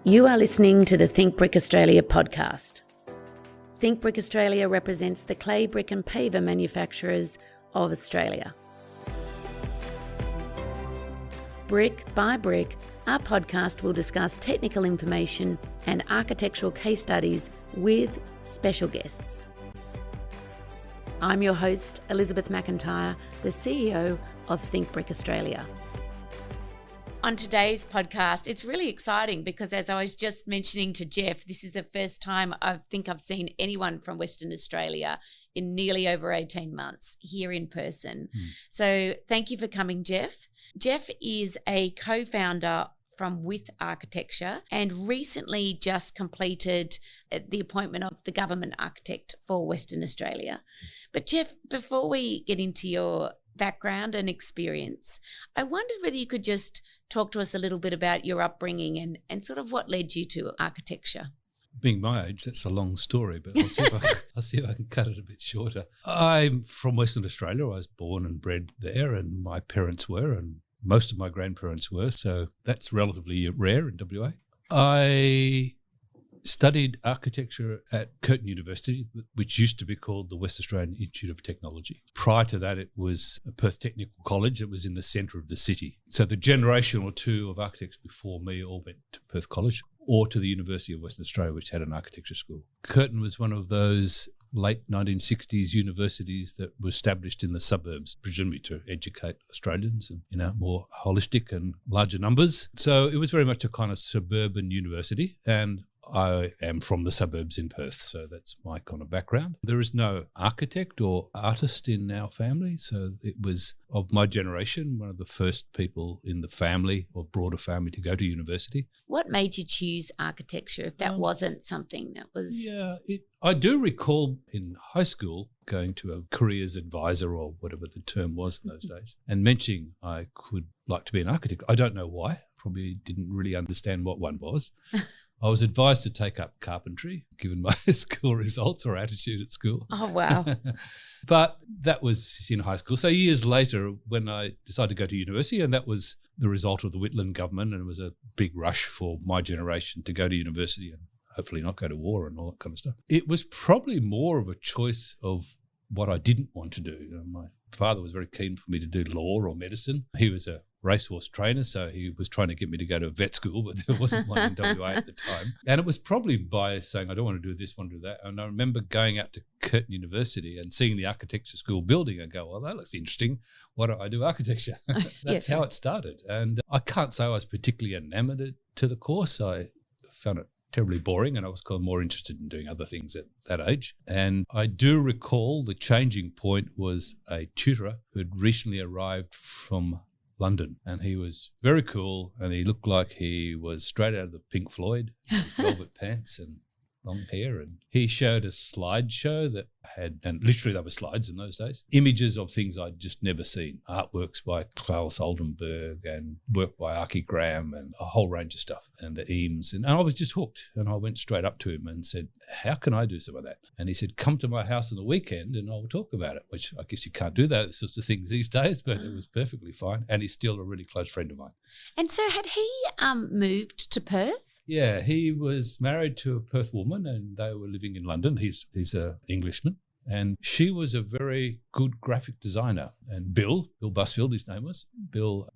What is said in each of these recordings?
You are listening to the Think Brick Australia podcast. Think Brick Australia represents the clay, brick and paver manufacturers of Australia. Brick by brick, our podcast will discuss technical information and architectural case studies with special guests. I'm your host, Elizabeth McIntyre, the CEO of Think Brick Australia. On today's podcast, it's really exciting because, as I was just mentioning to Geoff, this is the first time I think I've seen anyone from Western Australia in nearly over 18 months here in person. So thank you for coming, Geoff. Geoff is a co-founder from With Architecture and recently just completed the appointment of the government architect for Western Australia. But Geoff, before we get into your background and experience, I wondered whether you could just talk to us a little bit about your upbringing and sort of what led you to architecture. Being my age, that's a long story, but I'll see if I can cut it a bit shorter. I'm from Western Australia. I was born and bred there, and my parents were, and most of my grandparents were, so that's relatively rare in WA. I studied architecture at Curtin University, which used to be called the West Australian Institute of Technology. Prior to that, it was a Perth Technical College. It was in the centre of the city. So the generation or two of architects before me all went to Perth College or to the University of Western Australia, which had an architecture school. Curtin was one of those late 1960s universities that were established in the suburbs, presumably to educate Australians in more holistic and larger numbers. So it was very much a kind of suburban university, and I am from the suburbs in Perth, so that's my kind of background. There is no architect or artist in our family, so it was of my generation, one of the first people in the family or broader family to go to university. What made you choose architecture if that wasn't something that was... Yeah, I do recall in high school going to a careers advisor or whatever the term was in those days and mentioning I could like to be an architect. I don't know why, probably didn't really understand what one was. I was advised to take up carpentry, given my school results or attitude at school. Oh, wow. But that was in high school. So years later, when I decided to go to university, and that was the result of the Whitlam government, and it was a big rush for my generation to go to university and hopefully not go to war and all that kind of stuff. It was probably more of a choice of what I didn't want to do. My father was very keen for me to do law or medicine. He was a racehorse trainer, so he was trying to get me to go to a vet school, but there wasn't one in WA at the time. And it was probably by saying, I don't want to do this, want to do that. And I remember going out to Curtin University and seeing the architecture school building and go, well, that looks interesting. Why don't I do architecture? That's how it started. And I can't say I was particularly enamoured to the course. I found it terribly boring, and I was kind of more interested in doing other things at that age. And I do recall the changing point was a tutor who had recently arrived from London, and he was very cool, and he looked like he was straight out of the Pink Floyd, velvet pants and long hair, and he showed a slideshow that had, and literally they were slides in those days, images of things I'd just never seen, artworks by Klaus Oldenburg and work by Archie Graham and a whole range of stuff, and the Eames, and I was just hooked, and I went straight up to him and said, how can I do some of that? And he said, come to my house on the weekend and I'll talk about it, which I guess you can't do those sorts of things these days, but it was perfectly fine, and he's still a really close friend of mine. And so had he moved to Perth? Yeah, he was married to a Perth woman and they were living in London. He's an Englishman, and she was a very good graphic designer. And Bill Busfield, his name was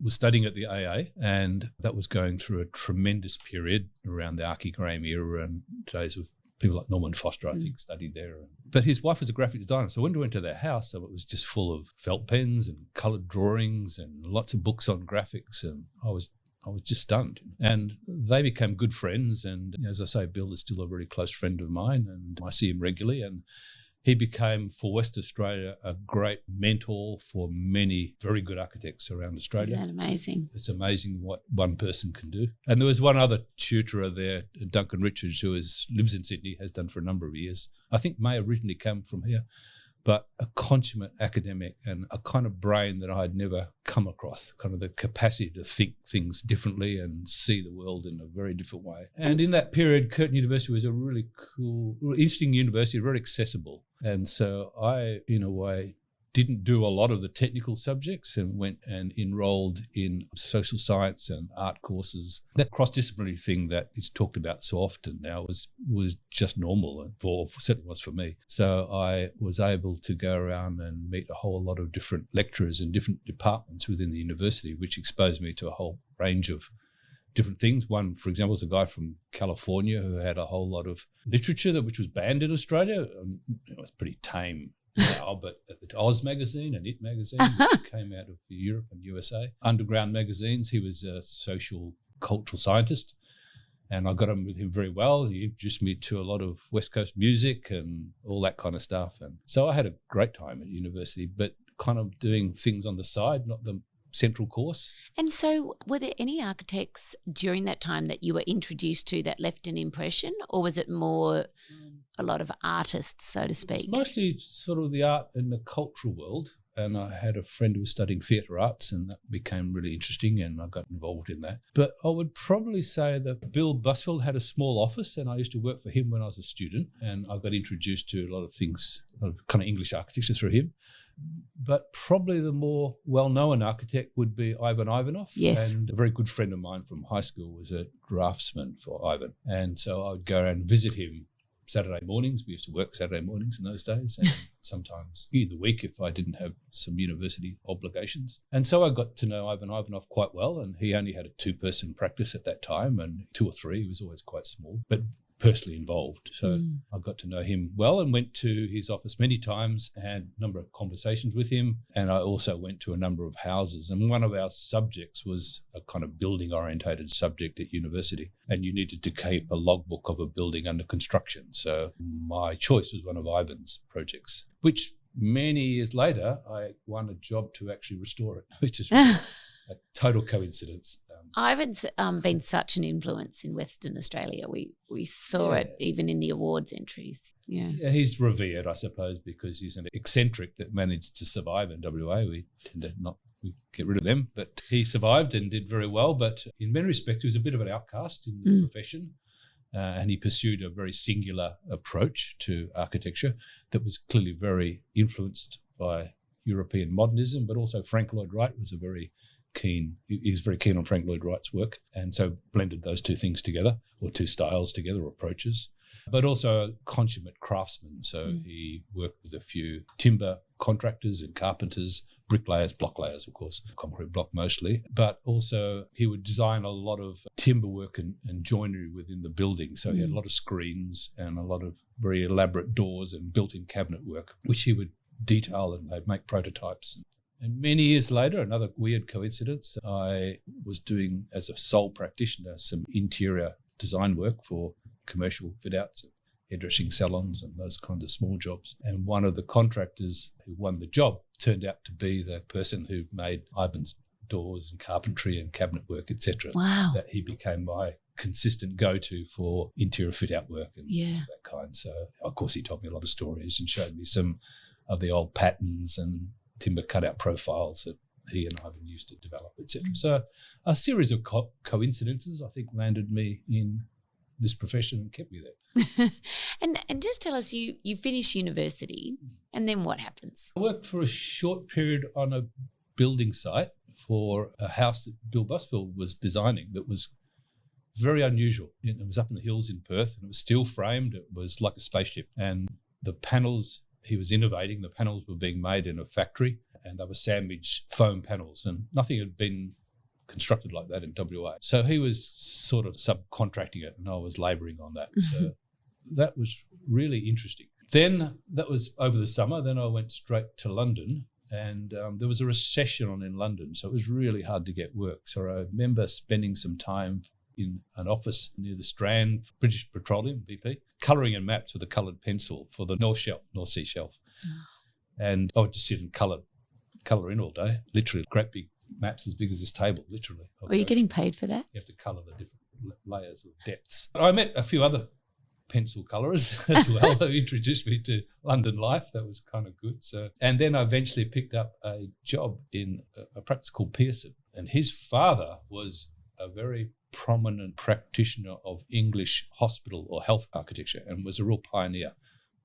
studying at the AA, and that was going through a tremendous period around the Archie Graham era and days of people like Norman Foster, I think, studied there. But his wife was a graphic designer, so when we went to their house, so it was just full of felt pens and coloured drawings and lots of books on graphics, and I was just stunned. And they became good friends. And as I say, Bill is still a very close friend of mine, and I see him regularly. And he became, for West Australia, a great mentor for many very good architects around Australia. Isn't that amazing? It's amazing what one person can do. And there was one other tutor there, Duncan Richards, who lives in Sydney, has done for a number of years. I think may originally come from here, but a consummate academic and a kind of brain that I had never come across, kind of the capacity to think things differently and see the world in a very different way. And in that period, Curtin University was a really cool, interesting university, very accessible. And so I, in a way, didn't do a lot of the technical subjects and went and enrolled in social science and art courses. That cross-disciplinary thing that is talked about so often now was just normal, and certainly was for me. So I was able to go around and meet a whole lot of different lecturers in different departments within the university, which exposed me to a whole range of different things. One, for example, was a guy from California who had a whole lot of literature which was banned in Australia. It was pretty tame now, but at the Oz magazine and It magazine, which came out of Europe and USA, underground magazines. He was a social cultural scientist, and I got on with him very well. He introduced me to a lot of West Coast music and all that kind of stuff. And so I had a great time at university, but kind of doing things on the side, not the central course. And so were there any architects during that time that you were introduced to that left an impression, or was it more a lot of artists, so to speak? It's mostly sort of the art and the cultural world. And I had a friend who was studying theatre arts, and that became really interesting, and I got involved in that. But I would probably say that Bill Busfield had a small office, and I used to work for him when I was a student, and I got introduced to a lot of things, a lot of kind of English architecture through him. But probably the more well-known architect would be Ivan Ivanov. Yes. And a very good friend of mine from high school was a draftsman for Ivan. And so I would go around and visit him Saturday mornings. We used to work Saturday mornings in those days, and sometimes in the week if I didn't have some university obligations. And so I got to know Ivan Ivanov quite well, and he only had a 2-person practice at that time, and 2 or 3, he was always quite small, but personally involved. So I got to know him well and went to his office many times and had a number of conversations with him. And I also went to a number of houses. And one of our subjects was a kind of building orientated subject at university. And you needed to keep a logbook of a building under construction. So my choice was one of Ivan's projects, which many years later, I won a job to actually restore it, which is a total coincidence. Ivan's been such an influence in Western Australia. We saw it even in the awards entries. Yeah, he's revered, I suppose, because he's an eccentric that managed to survive in WA. We tend to we get rid of them, but he survived and did very well. But in many respects, he was a bit of an outcast in the profession. And he pursued a very singular approach to architecture that was clearly very influenced by European modernism, but also Frank Lloyd Wright was very keen on Frank Lloyd Wright's work, and so blended those two things together, or two styles together, or approaches, but also a consummate craftsman. So he worked with a few timber contractors and carpenters, bricklayers, block layers, of course, concrete block mostly, but also he would design a lot of timber work and joinery within the building. So he had a lot of screens and a lot of very elaborate doors and built-in cabinet work, which he would detail, and they'd make prototypes. And many years later, another weird coincidence, I was doing, as a sole practitioner, some interior design work for commercial fit-outs, hairdressing salons and those kinds of small jobs. And one of the contractors who won the job turned out to be the person who made Ivan's doors and carpentry and cabinet work, etc. Wow. That he became my consistent go-to for interior fit-out work and things of that kind. So, of course, he told me a lot of stories and showed me some of the old patterns and timber cutout profiles that he and Ivan used to develop, etc. So a series of coincidences, I think, landed me in this profession and kept me there. And just tell us, you finish university, and then what happens? I worked for a short period on a building site for a house that Bill Busfield was designing that was very unusual. It was up in the hills in Perth, and it was steel framed. It was like a spaceship, and the panels he was innovating. The panels were being made in a factory, and they were sandwich foam panels, and nothing had been constructed like that in WA. So he was sort of subcontracting it, and I was labouring on that. So that was really interesting. Then that was over the summer. Then I went straight to London, and there was a recession on in London, so it was really hard to get work. So I remember spending some time in an office near the Strand, British Petroleum, BP, colouring in maps with a coloured pencil for the North Sea Shelf. And I would just sit and colour in all day, literally great big maps as big as this table, literally. Were you getting paid for that? You have to colour the different layers of depths. I met a few other pencil colourers as well who introduced me to London life. That was kind of good. So, and then I eventually picked up a job in a practice called Pearson. And his father was a very prominent practitioner of English hospital or health architecture and was a real pioneer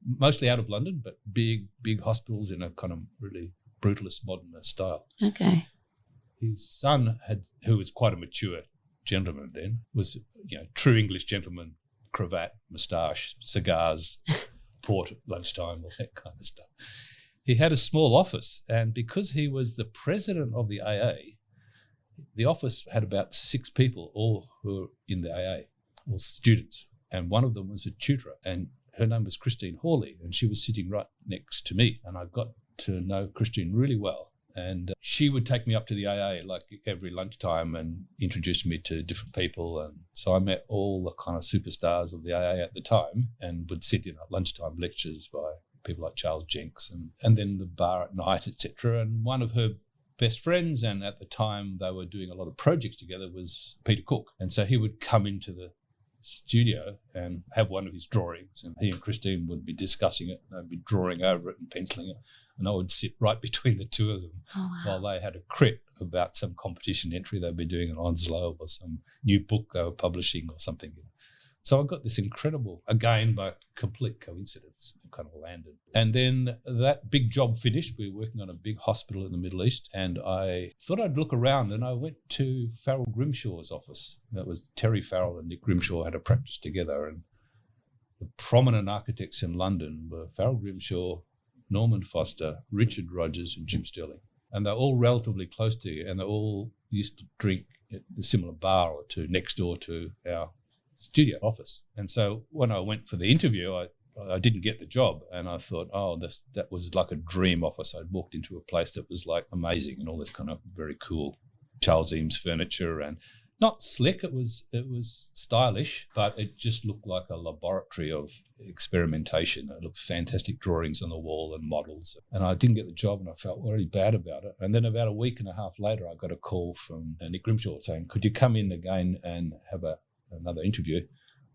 mostly out of London, but big hospitals in a kind of really brutalist modernist style. Okay. His son who was quite a mature gentleman then, was, true English gentleman, cravat, moustache, cigars, port at lunchtime, all that kind of stuff. He had a small office, and because he was the president of the AA, the office had about 6 people, all who were in the AA, all students, and one of them was a tutor, and her name was Christine Hawley, and she was sitting right next to me, and I got to know Christine really well. And she would take me up to the AA like every lunchtime and introduce me to different people. And so I met all the kind of superstars of the AA at the time and would sit in at lunchtime lectures by people like Charles Jenks and then the bar at night, etc. And one of her best friends, and at the time they were doing a lot of projects together, was Peter Cook. And so he would come into the studio and have one of his drawings, and he and Christine would be discussing it, and they'd be drawing over it and penciling it, and I would sit right between the two of them while they had a crit about some competition entry they'd be doing at Onslow or some new book they were publishing or something. So I got this incredible, again by complete coincidence, kind of landed. And then that big job finished. We were working on a big hospital in the Middle East, and I thought I'd look around, and I went to Farrell Grimshaw's office. That was Terry Farrell and Nick Grimshaw had a practice together, and the prominent architects in London were Farrell Grimshaw, Norman Foster, Richard Rogers and Jim Sterling. And they're all relatively close to you, and they all used to drink at a similar bar or two next door to our studio office. And so when I went for the interview, I didn't get the job, and I thought, that was like a dream office. I'd walked into a place that was like amazing and all this kind of very cool Charles Eames furniture, and not slick, it was stylish, but it just looked like a laboratory of experimentation. It looked fantastic drawings on the wall and models. And I didn't get the job, and I felt really bad about it. And then about a week and a half later, I got a call from Nick Grimshaw saying, could you come in again and have another interview?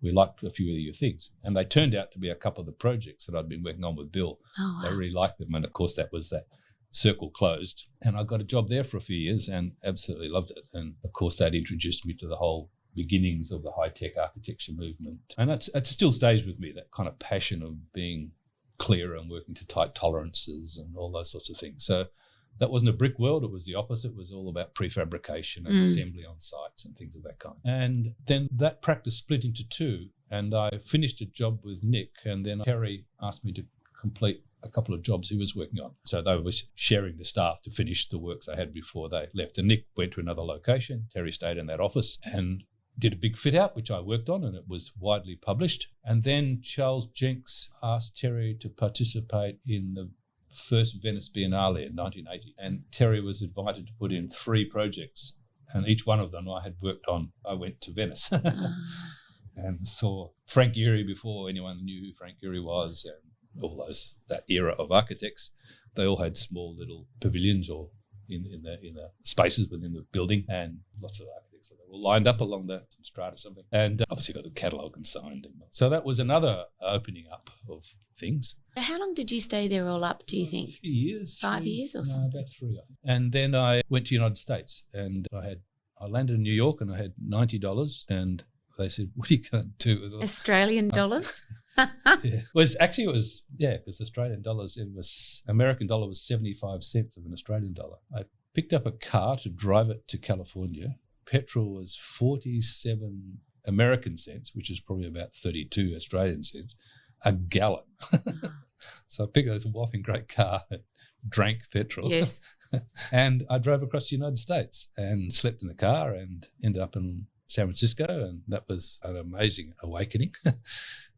We liked a few of your things. And they turned out to be a couple of the projects that I'd been working on with Bill. Oh, wow. They really liked them. And of course, that was that circle closed. And I got a job there for a few years and absolutely loved it. And of course, that introduced me to the whole beginnings of the high-tech architecture movement. And it still stays with me, that kind of passion of being clear and working to tight tolerances and all those sorts of things. So that wasn't a brick world. It was the opposite. It was all about prefabrication and assembly on sites and things of that kind. And then that practice split into 2, and I finished a job with Nick, and then Terry asked me to complete a couple of jobs he was working on. So they were sharing the staff to finish the works they had before they left. And Nick went to another location. Terry stayed in that office and did a big fit out, which I worked on, and it was widely published. And then Charles Jenks asked Terry to participate in the first Venice Biennale in 1980. And Terry was invited to put in 3 projects, and each one of them I had worked on. I went to Venice and saw Frank Gehry before anyone knew who Frank Gehry was, and all that era of architects. They all had small little pavilions or in the spaces within the building, and lots of architects. So they were lined up along the strata or something, and obviously got the catalogue and signed. So that was another opening up of things. How long did you stay there all up, do you think? A few years. 5 years or something? No, about 3, I think. And then I went to the United States, and I landed in New York, and I had $90, and they said, what are you going to do with it? Australian dollars? Yeah. Because Australian dollars, American dollar was 75 cents of an Australian dollar. I picked up a car to drive it to California. Petrol was 47 American cents, which is probably about 32 Australian cents, a gallon. So I picked up this whopping great car that drank petrol. Yes. And I drove across the United States and slept in the car and ended up in San Francisco, and that was an amazing awakening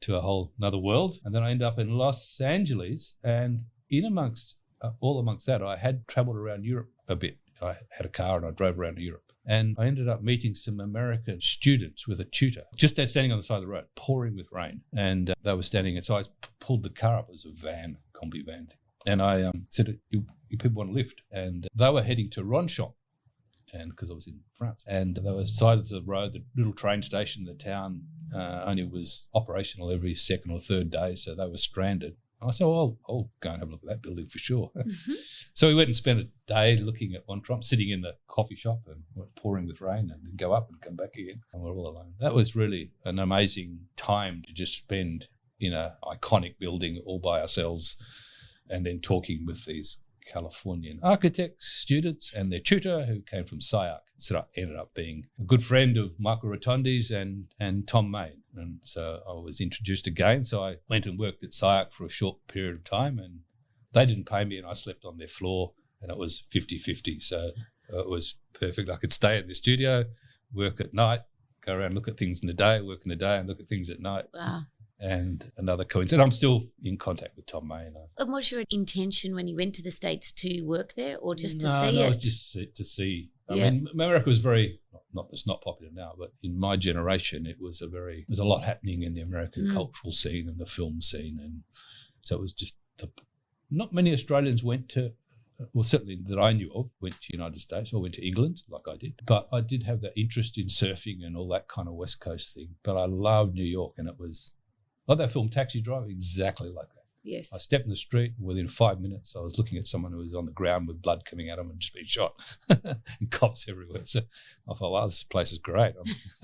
to a whole another world. And then I ended up in Los Angeles, and amongst that, I had travelled around Europe a bit. I had a car and I drove around Europe, and I ended up meeting some American students with a tutor, just standing on the side of the road, pouring with rain, and they were standing. And so I pulled the car up. It was a van, combi van, and I said, "You people want a lift?" And they were heading to Ronchamp. And because I was in France, and they were side of the road, the little train station in the town only was operational every 2nd or 3rd day, so they were stranded. And I said, well, I'll go and have a look at that building for sure. Mm-hmm. So we went and spent a day looking at one Trump, sitting in the coffee shop and pouring with rain, and then go up and come back again, and we're all alone. That was really an amazing time to just spend in an iconic building all by ourselves and then talking with these Californian architects, students, and their tutor who came from SIAC. So I ended up being a good friend of Michael Rotondi's and Tom Main. And so I was introduced again. So I went and worked at SIAC for a short period of time, and they didn't pay me, and I slept on their floor, and it was 50-50. So it was perfect. I could stay in the studio, work at night, go around, look at things in the day, work in the day and look at things at night. Wow. And another coincidence. I'm still in contact with Tom Main. And was your intention when you went to the States to work there or just to see No, it? it was just to see. I mean, America was very, it's not popular now, but in my generation, there's a lot happening in the American cultural scene and the film scene. And so it was just, not many Australians went to, well, certainly that I knew of, went to the United States or went to England like I did. But I did have that interest in surfing and all that kind of West Coast thing. But I loved New York, and it was, like that film Taxi Driver, exactly like that. Yes. I stepped in the street, within 5 minutes, I was looking at someone who was on the ground with blood coming out of him and just being shot and cops everywhere. So I thought, wow, this place is great.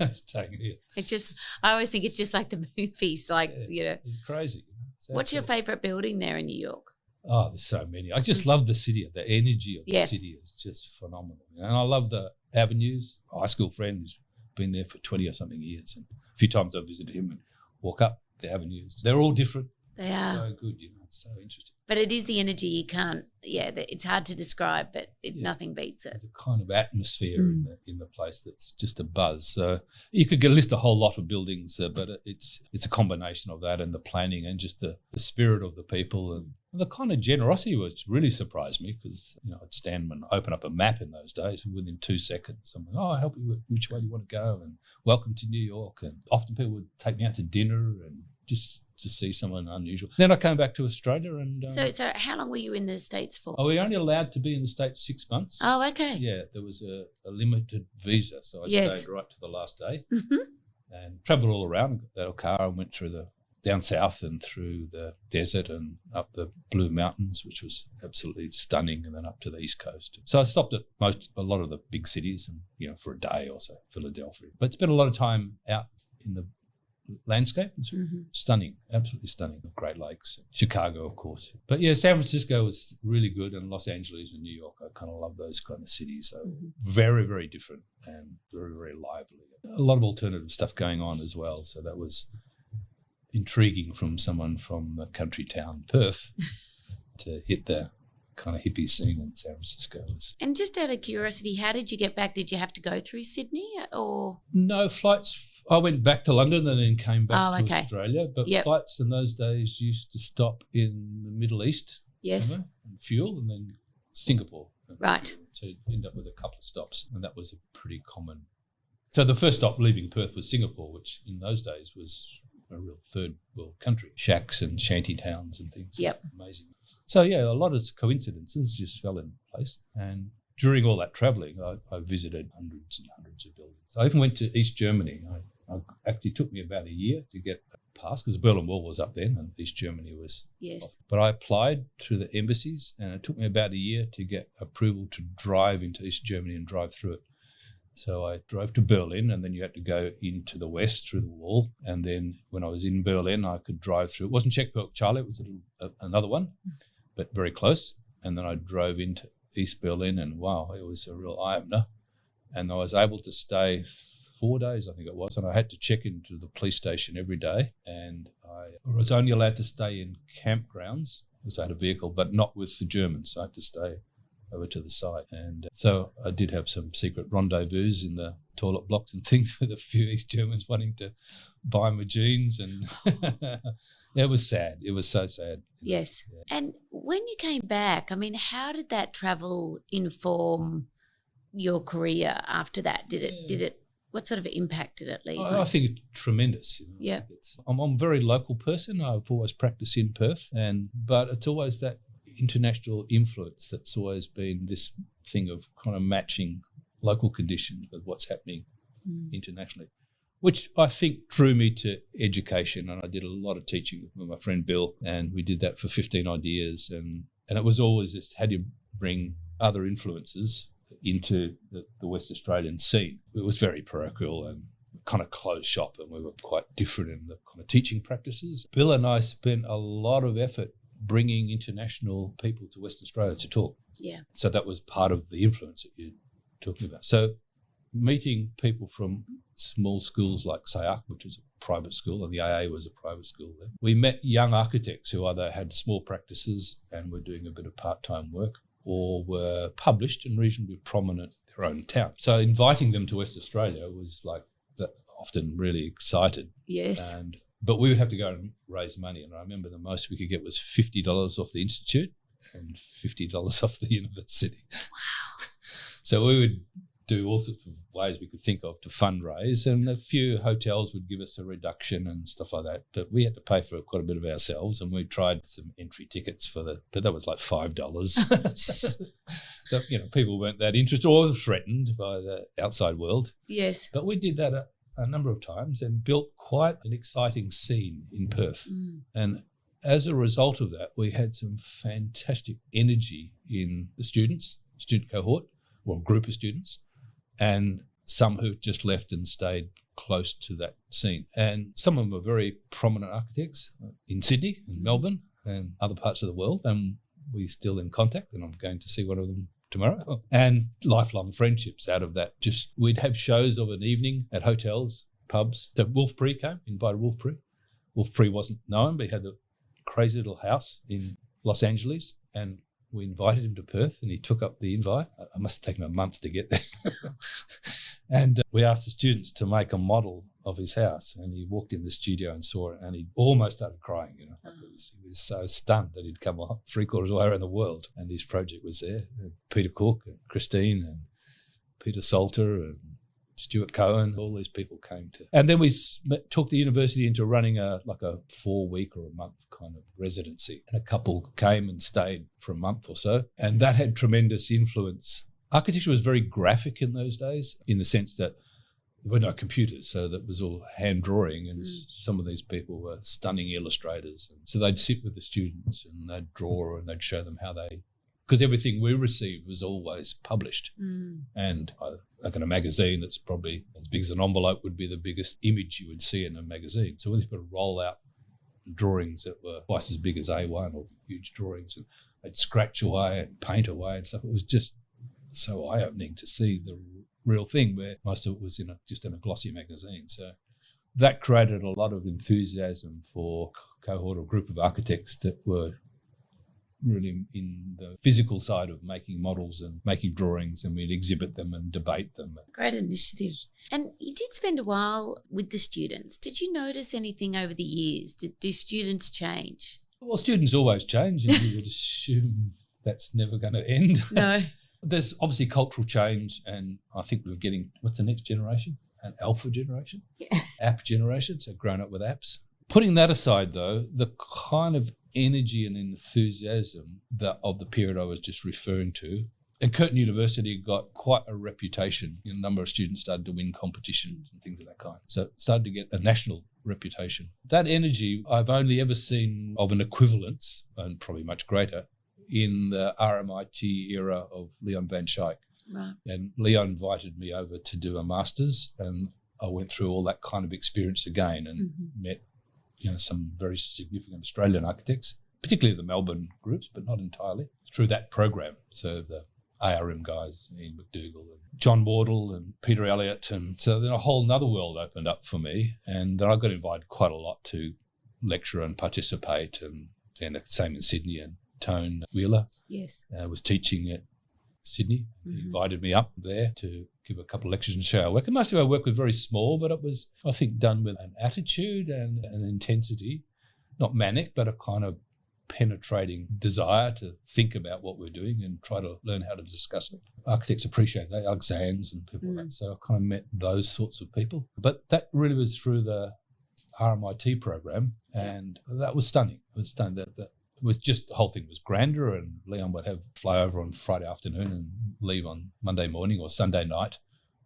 I'm staying here. It's just, I always think it's just like the movies, like, you know. It's crazy. What's your favourite building there in New York? Oh, there's so many. I just love the city. The energy of the city is just phenomenal. And I love the avenues. A high school friend who's been there for 20 or something years. And a few times I've visited him and walk up the avenues. They're all different. They are. So good, it's so interesting. But it is the energy you can't, it's hard to describe, but nothing beats it. There's a kind of atmosphere in the place that's just a buzz. So you could list a whole lot of buildings, but it's a combination of that and the planning and just the spirit of the people and the kind of generosity, which really surprised me because, I'd stand and open up a map in those days and within 2 seconds, I'm like, I'll help you with which way you want to go and welcome to New York. And often people would take me out to dinner and just to see someone unusual. Then I came back to Australia and... So how long were you in the States for? We were only allowed to be in the States 6 months. Oh, okay. Yeah, there was a limited visa, so I stayed right to the last day Mm-hmm. and travelled all around. Got that car and went through down south and through the desert and up the Blue Mountains, which was absolutely stunning, and then up to the East Coast. So I stopped at a lot of the big cities and, for a day or so, Philadelphia. But spent a lot of time out in the landscape. It's stunning, absolutely stunning. Great Lakes, Chicago, of course. But yeah, San Francisco was really good, and Los Angeles and New York. I kind of love those kind of cities. So very, very different and very, very lively. A lot of alternative stuff going on as well. So that was intriguing from someone from the country town Perth to hit the kind of hippie scene in San Francisco. And just out of curiosity, how did you get back? Did you have to go through Sydney or? No, flights. I went back to London and then came back to okay. Australia. But flights in those days used to stop in the Middle East. Yes. And fuel, and then Singapore. Right. So you end up with a couple of stops, and that was a pretty common. So the first stop leaving Perth was Singapore, which in those days was a real third world country. Shacks and shanty towns and things. Yep. Amazing. So yeah, a lot of coincidences just fell in place. And during all that travelling, I visited hundreds and hundreds of buildings. I even went to East Germany. I actually took me about a year to get a pass because the Berlin Wall was up then and East Germany was. Yes. But I applied to the embassies and it took me about a year to get approval to drive into East Germany and drive through it. So I drove to Berlin, and then you had to go into the west through the wall. And then when I was in Berlin, I could drive through. It wasn't Checkpoint Charlie, it was another one, but very close. And then I drove into East Berlin, and wow, it was a real eye-opener. And I was able to stay 4 days, I think it was, and I had to check into the police station every day. And I was only allowed to stay in campgrounds because I had a vehicle, but not with the Germans. So I had to stay over to the site. And so I did have some secret rendezvous in the toilet blocks and things with a few East Germans wanting to buy my jeans. And it was sad. It was so sad. Yes. Yeah. And when you came back, I mean, how did that travel inform your career after that? Did it, what sort of impact did it leave? I think it's tremendous. Yeah. I'm a very local person. I've always practiced in Perth, but it's always that international influence that's always been this thing of kind of matching local conditions with what's happening internationally, which I think drew me to education. And I did a lot of teaching with my friend Bill, and we did that for 15 odd years. And it was always this, how do you bring other influences into the West Australian scene? It was very parochial, and kind of closed shop, and we were quite different in the kind of teaching practices. Bill and I spent a lot of effort bringing international people to Western Australia to talk. Yeah. So that was part of the influence that you're talking about. So meeting people from small schools like SAYAC, which was a private school, and the AA was a private school then. We met young architects who either had small practices and were doing a bit of part-time work, or were published and reasonably prominent in their own town. So inviting them to West Australia was like often really excited. Yes. But we would have to go and raise money. And I remember the most we could get was $50 off the institute and $50 off the university. Wow. So we would do all sorts of ways we could think of to fundraise, and a few hotels would give us a reduction and stuff like that. But we had to pay for quite a bit of ourselves, and we tried some entry tickets but that was like $5. So, people weren't that interested or threatened by the outside world. Yes. But we did that a number of times and built quite an exciting scene in Perth. And as a result of that, we had some fantastic energy in the student cohort, or group of students, and some who just left and stayed close to that scene. And some of them are very prominent architects in Sydney and Melbourne and other parts of the world, and we're still in contact, and I'm going to see one of them tomorrow. And lifelong friendships out of that. Just we'd have shows of an evening at hotels, pubs. So Wolf Pree came, invited Wolf Pree. Wolf Pree wasn't known, but he had a crazy little house in Los Angeles, and we invited him to Perth, and he took up the invite. I must have taken a month to get there. And we asked the students to make a model of his house, and he walked in the studio and saw it, and he almost started crying. He was so stunned that he'd come 3/4 of the way around the world, and his project was there. And Peter Cook and Christine and Peter Salter and Stuart Cohen, all these people came to. And then we took the university into running a 4-week or a month kind of residency. And a couple came and stayed for a month or so. And that had tremendous influence. Architecture was very graphic in those days, in the sense that there were no computers, so that was all hand drawing, and some of these people were stunning illustrators. And so they'd sit with the students and they'd draw and they'd show them how because everything we received was always published. And like in a magazine that's probably as big as an envelope would be the biggest image you would see in a magazine. So we would roll out drawings that were twice as big as A1, or huge drawings, and they'd scratch away and paint away and stuff. It was just so eye-opening to see the real thing, where most of it was just in a glossy magazine. So that created a lot of enthusiasm for a cohort or group of architects that were really in the physical side of making models and making drawings, and we'd exhibit them and debate them. Great initiative. And you did spend a while with the students. Did you notice anything over the years? Do students change? Well, students always change, and you would assume that's never going to end. No. There's obviously cultural change, and I think we're getting, what's the next generation? An alpha generation? Yeah. App generation, so grown up with apps. Putting that aside, though, the kind of energy and enthusiasm of the period I was just referring to, and Curtin University got quite a reputation. A number of students started to win competitions and things of that kind. So it started to get a national reputation. That energy I've only ever seen of an equivalence, and probably much greater, in the RMIT era of Leon Van Schaik. Right. And Leon invited me over to do a master's, and I went through all that kind of experience again and met some very significant Australian architects, particularly the Melbourne groups, but not entirely, through that program. So the ARM guys, Ian McDougall and John Wardle and Peter Elliott. And so then a whole nother world opened up for me. And then I got invited quite a lot to lecture and participate, and then the same in Sydney. And Tone Wheeler was teaching at Sydney. He invited me up there to give a couple of lectures and show our work. And most of our work was very small, but it was, I think, done with an attitude and an intensity, not manic, but a kind of penetrating desire to think about what we're doing and try to learn how to discuss it. Architects appreciate that, Alex Zands and people like that. So I kind of met those sorts of people. But that really was through the RMIT program, and that was stunning. It was stunning that it was just, the whole thing was grandeur, and Leon would fly over on Friday afternoon and leave on Monday morning or Sunday night.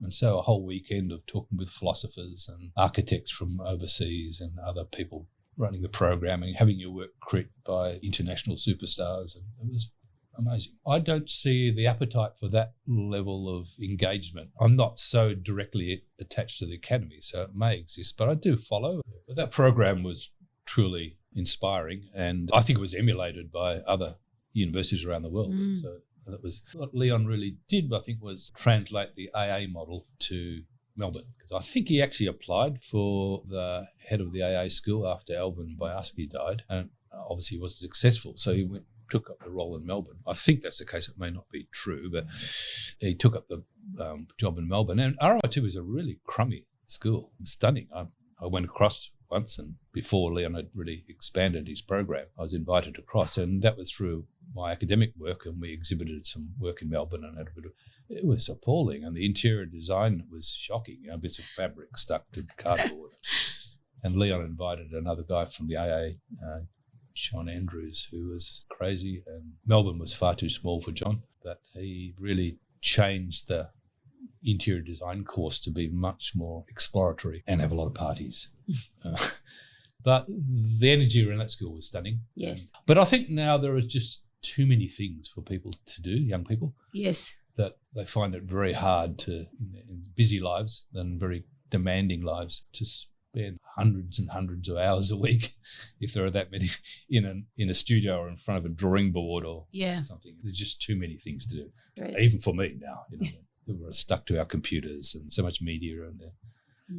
And so a whole weekend of talking with philosophers and architects from overseas and other people running the programming, having your work crit by international superstars. And it was amazing. I don't see the appetite for that level of engagement. I'm not so directly attached to the academy, so it may exist, but I do follow. But that program was truly inspiring, and I think it was emulated by other universities around the world. So that was what Leon really did, I think, was translate the AA model to Melbourne, because I think he actually applied for the head of the AA school after Alvin Boyarsky died, and obviously he wasn't successful, so he took up the role in Melbourne. I think that's the case. It may not be true, but he took up the job in Melbourne. And RI2 was a really crummy school, stunning. I went across once, and before Leon had really expanded his program, I was invited across, and that was through my academic work, and we exhibited some work in Melbourne and had a bit of. It was appalling, and the interior design was shocking. Bits of fabric stuck to cardboard. And Leon invited another guy from the AA, John Andrews, who was crazy, and Melbourne was far too small for John, but he really changed the interior design course to be much more exploratory and have a lot of parties. But the energy around that school was stunning. Yes. But I think now there are just too many things for people to do, young people. Yes. That they find it very hard to, in busy lives and very demanding lives, to spend hundreds and hundreds of hours a week, if there are that many, in a studio or in front of a drawing board or something. There's just too many things to do. Right. Even for me now, we're stuck to our computers and so much media around there.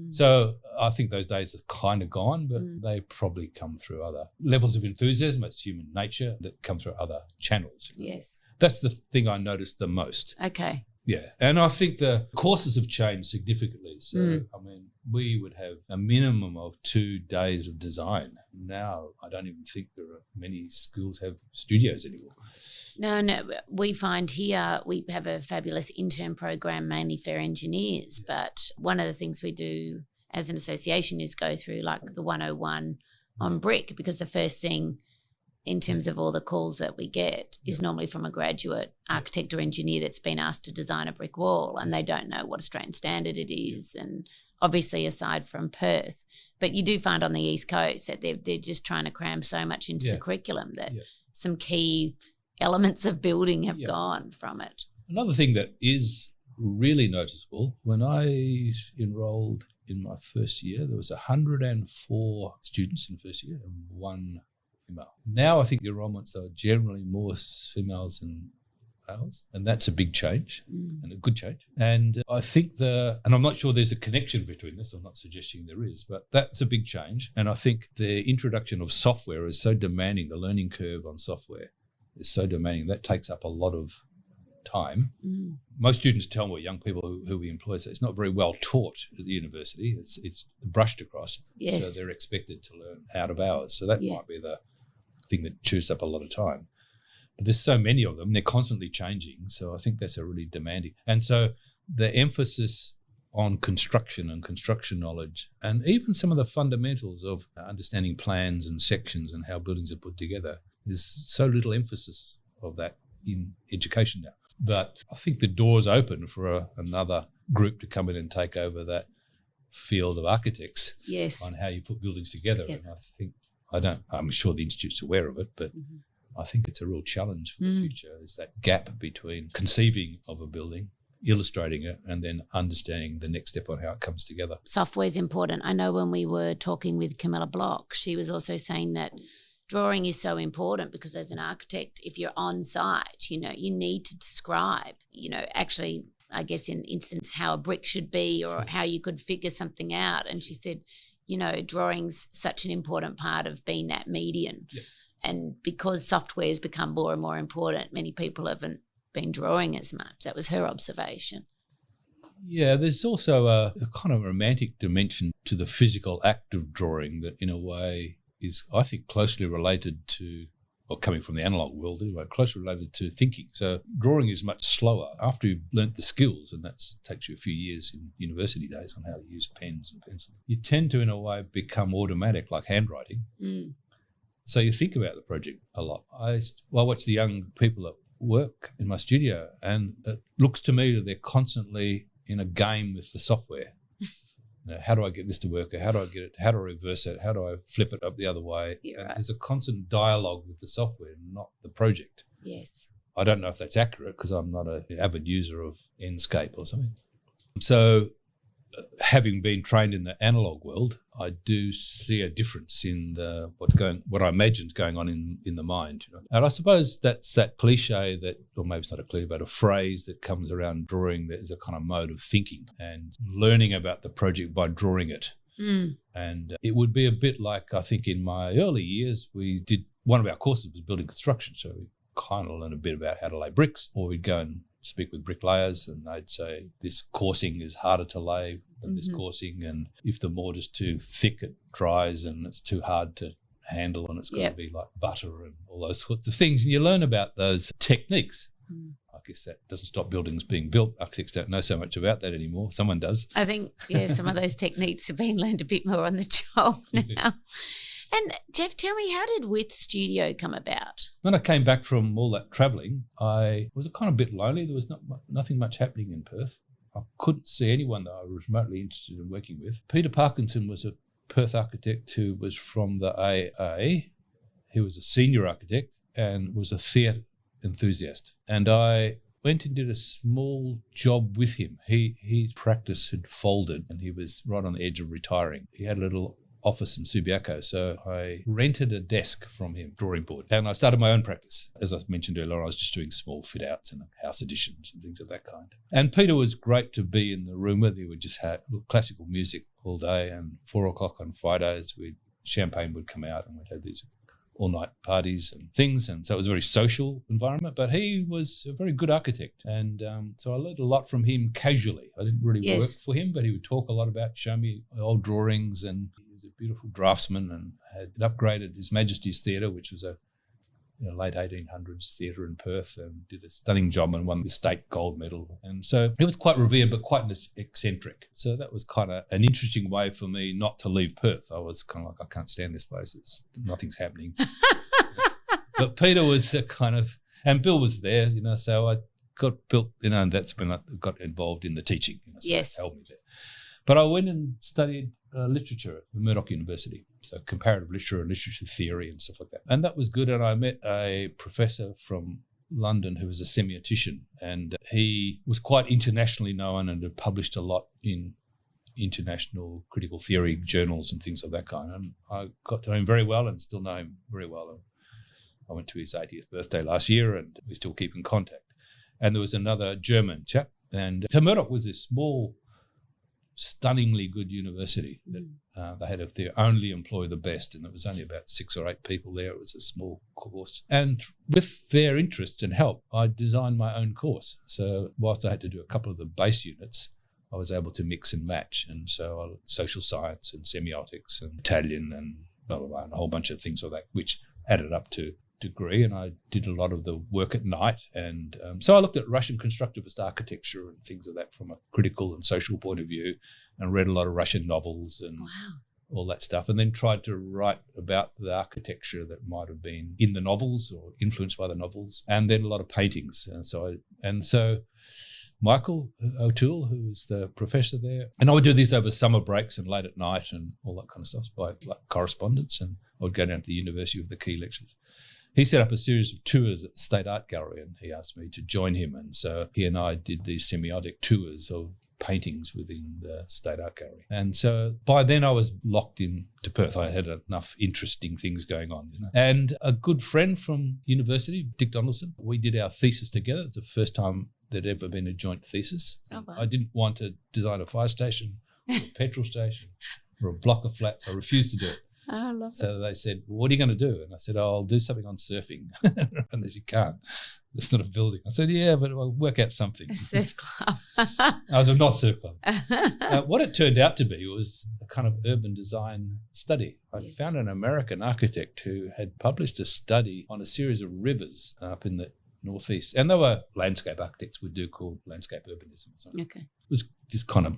So I think those days are kind of gone, but they probably come through other levels of enthusiasm. It's human nature that come through other channels. Yes. That's the thing I noticed the most. Okay. Yeah. And I think the courses have changed significantly. So, we would have a minimum of 2 days of design. Now, I don't even think there are many schools have studios anymore. No. We find here we have a fabulous intern program mainly for engineers, but one of the things we do as an association is go through like the 101 on brick, because the first thing in terms of all the calls that we get is normally from a graduate architect or engineer that's been asked to design a brick wall, and they don't know what Australian standard it is, and obviously aside from Perth. But you do find on the East Coast that they're just trying to cram so much into the curriculum that some key elements of building have gone from it. Another thing that is really noticeable, when I enrolled in my first year, there was 104 students in the first year and 1 female. Now I think the enrolments are generally more females than males, and that's a big change and a good change. And I think and I'm not sure there's a connection between this, I'm not suggesting there is, but that's a big change. And I think the introduction of software is so demanding, the learning curve on software is so demanding, that takes up a lot of time. Most students tell me, young people who we employ, so it's not very well taught at the university. It's brushed across. Yes. So they're expected to learn out of hours. So that might be the thing that chews up a lot of time. But there's so many of them, they're constantly changing. So I think that's a really demanding. And so the emphasis on construction and construction knowledge, and even some of the fundamentals of understanding plans and sections and how buildings are put together, there's so little emphasis of that in education now. But I think the door's open for another group to come in and take over that field of architects on how you put buildings together. And I think, I'm sure the Institute's aware of it, but I think it's a real challenge for the future, is that gap between conceiving of a building, illustrating it, and then understanding the next step on how it comes together. Software is important. I know when we were talking with Camilla Block, she was also saying that drawing is so important, because as an architect, if you're on site, you need to describe, actually, I guess in instance, how a brick should be or how you could figure something out. And she said, drawing's such an important part of being that median. Yeah. And because software has become more and more important, many people haven't been drawing as much. That was her observation. Yeah, there's also a kind of romantic dimension to the physical act of drawing that in a way is, I think, closely related to, or coming from the analogue world anyway, closely related to thinking. So drawing is much slower. After you've learnt the skills, and that takes you a few years in university days on how to use pens and pencils, you tend to, in a way, become automatic, like handwriting. So you think about the project a lot. I watch the young people at work in my studio, and it looks to me that they're constantly in a game with the software. How do I get this to work? How do I get it? How do I reverse it? How do I flip it up the other way? And there's a constant dialogue with the software, not the project. Yes. I don't know if that's accurate because I'm not an avid user of Enscape or something. So having been trained in the analog world, I do see a difference in what I imagine is going on in the mind. And I suppose that's that cliche that, or maybe it's not a cliche, but a phrase that comes around drawing. There's a kind of mode of thinking and learning about the project by drawing it. And it would be a bit like, I think in my early years, one of our courses was building construction. So we kind of learned a bit about how to lay bricks, or we'd go and speak with bricklayers and they'd say this coursing is harder to lay than this coursing, and if the mortar's too thick it dries and it's too hard to handle and it's got to be like butter and all those sorts of things. And you learn about those techniques. I guess that doesn't stop buildings being built. Architects don't know so much about that anymore. Someone does. I think, some of those techniques are being learned a bit more on the job now. And Geoff, tell me, how did With Studio come about? When I came back from all that travelling, I was kind of a bit lonely. There was nothing much happening in Perth. I couldn't see anyone that I was remotely interested in working with. Peter Parkinson was a Perth architect who was from the AA. He was a senior architect and was a theatre enthusiast. And I went and did a small job with him. His practice had folded and he was right on the edge of retiring. He had a little office in Subiaco, so I rented a desk from him, drawing board, and I started my own practice. As I mentioned earlier, I was just doing small fit outs and house additions and things of that kind. And Peter was great to be in the room with. He would just have classical music all day, and 4 o'clock on Fridays champagne would come out and we'd have these all-night parties and things, and so it was a very social environment. But he was a very good architect, and so I learned a lot from him casually. I didn't really work for him, but he would talk a lot about, show me old drawings, and he was a beautiful draftsman and had upgraded His Majesty's Theatre, which was a late 1800s theatre in Perth, and did a stunning job and won the state gold medal. And so he was quite revered, but quite eccentric. So that was kind of an interesting way for me not to leave Perth. I was kind of like, I can't stand this place. Nothing's happening. But Peter was a kind of, and Bill was there, so I got built, and that's when I got involved in the teaching. So that helped me there. But I went and studied literature at Murdoch University, so comparative literature and literature theory and stuff like that. And that was good. And I met a professor from London who was a semiotician, and he was quite internationally known and had published a lot in international critical theory journals and things of that kind. And I got to know him very well and still know him very well. I went to his 80th birthday last year and we still keep in contact. And there was another German chap. And so Murdoch was this small, stunningly good university that they only employ the best, and it was only about 6 or 8 people there. It was a small course, and with their interest and help, I designed my own course. So whilst I had to do a couple of the base units, I was able to mix and match, and so social science and semiotics and Italian and blah blah blah, and a whole bunch of things like that, which added up to degree. And I did a lot of the work at night, and so I looked at Russian constructivist architecture and things of that from a critical and social point of view, and read a lot of Russian novels and all that stuff, and then tried to write about the architecture that might have been in the novels or influenced by the novels, and then a lot of paintings. And so Michael O'Toole, who was the professor there, and I would do this over summer breaks and late at night and all that kind of stuff by correspondence, and I would go down to the university with the key lectures. He set up a series of tours at the State Art Gallery, and he asked me to join him. And so he and I did these semiotic tours of paintings within the State Art Gallery. And so by then I was locked in to Perth. I had enough interesting things going on. And a good friend from university, Dick Donaldson, we did our thesis together. It's the first time there'd ever been a joint thesis. Oh, wow. I didn't want to design a fire station or a petrol station or a block of flats. I refused to do it. I love it. So they said, well, what are you going to do? And I said, I'll do something on surfing. And they said, you can't. It's not a building. I said, yeah, but I'll work out something. A surf club. I was not surf club. What it turned out to be was a kind of urban design study. I found an American architect who had published a study on a series of rivers up in the northeast. And they were landscape architects would do called landscape urbanism. Okay. It was just kind of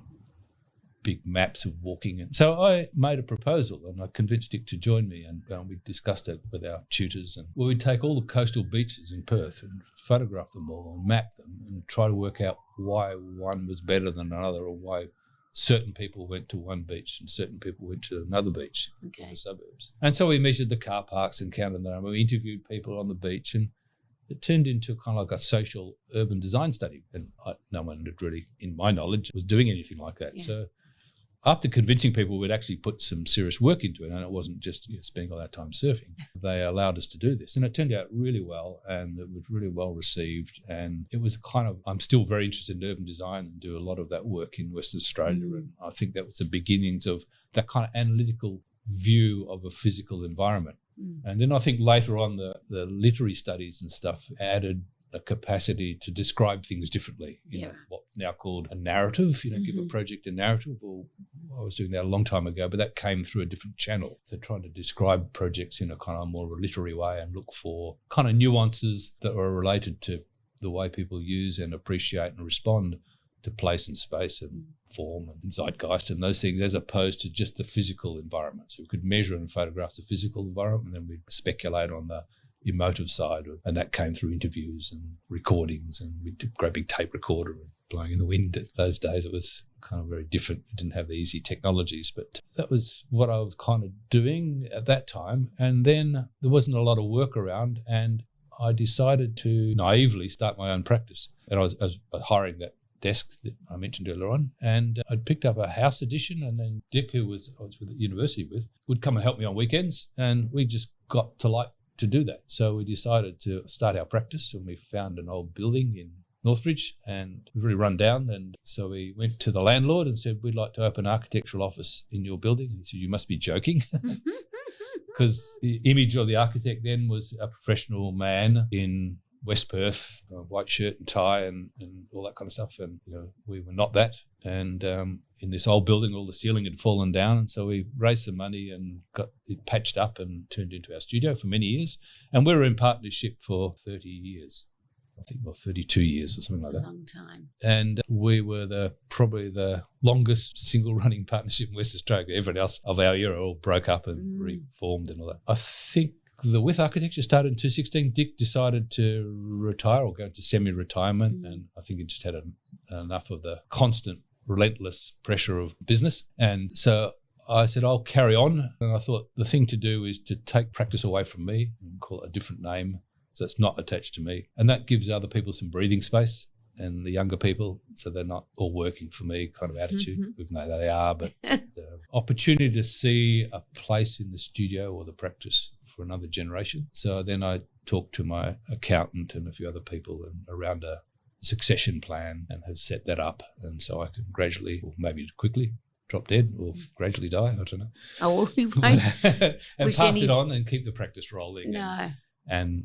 big maps of walking. And so I made a proposal and I convinced Dick to join me, and we discussed it with our tutors. And we'd take all the coastal beaches in Perth and photograph them all and map them and try to work out why one was better than another, or why certain people went to one beach and certain people went to another beach in the suburbs. And so we measured the car parks and counted them. We interviewed people on the beach, and it turned into kind of like a social urban design study. And no one had really, in my knowledge, was doing anything like that. Yeah. So after convincing people we'd actually put some serious work into it, and it wasn't just spending all that time surfing, they allowed us to do this. And it turned out really well, and it was really well received. And it was kind of, I'm still very interested in urban design and do a lot of that work in Western Australia. And I think that was the beginnings of that kind of analytical view of a physical environment. And then I think later on the literary studies and stuff added a capacity to describe things differently. You know, what's now called a narrative, give a project a narrative. Well, I was doing that a long time ago, but that came through a different channel. So trying to describe projects in a kind of more literary way and look for kind of nuances that were related to the way people use and appreciate and respond to place and space and form and zeitgeist and those things, as opposed to just the physical environment. So we could measure and photograph the physical environment, and then we'd speculate on the emotive side, and that came through interviews and recordings, and we did a great big tape recorder and blowing in the wind. Those days it was kind of very different. We didn't have the easy technologies, but that was what I was kind of doing at that time. And then there wasn't a lot of work around, and I decided to naively start my own practice. And I was hiring that desk that I mentioned earlier on, and I'd picked up a house edition, and then Dick, who I was with at university with, would come and help me on weekends, and we just got to like to do that. So we decided to start our practice, and we found an old building in Northbridge, and it was really run down. And so we went to the landlord and said, we'd like to open an architectural office in your building. And he said, you must be joking. Because the image of the architect then was a professional man in West Perth, white shirt and tie and all that kind of stuff. And, we were not that. And in this old building, all the ceiling had fallen down. And so we raised some money and got it patched up and turned into our studio for many years. And we were in partnership for 30 years. I think, 32 years or something like that. A long time. And we were probably the longest single-running partnership in West Australia. Everyone else of our era all broke up and reformed and all that. I think the With Architecture started in 2016. Dick decided to retire or go into semi-retirement, and I think he just had enough of the constant, relentless pressure of business. And so I said, I'll carry on. And I thought the thing to do is to take practice away from me and call it a different name, so it's not attached to me. And that gives other people some breathing space, and the younger people, so they're not all working for me kind of attitude, even though they are, but the opportunity to see a place in the studio or the practice for another generation. So then I talked to my accountant and a few other people around a succession plan, and have set that up. And so I can gradually, or maybe quickly, drop dead or gradually die, I don't know. Oh, well, we won't. And pass it on and keep the practice rolling. No. And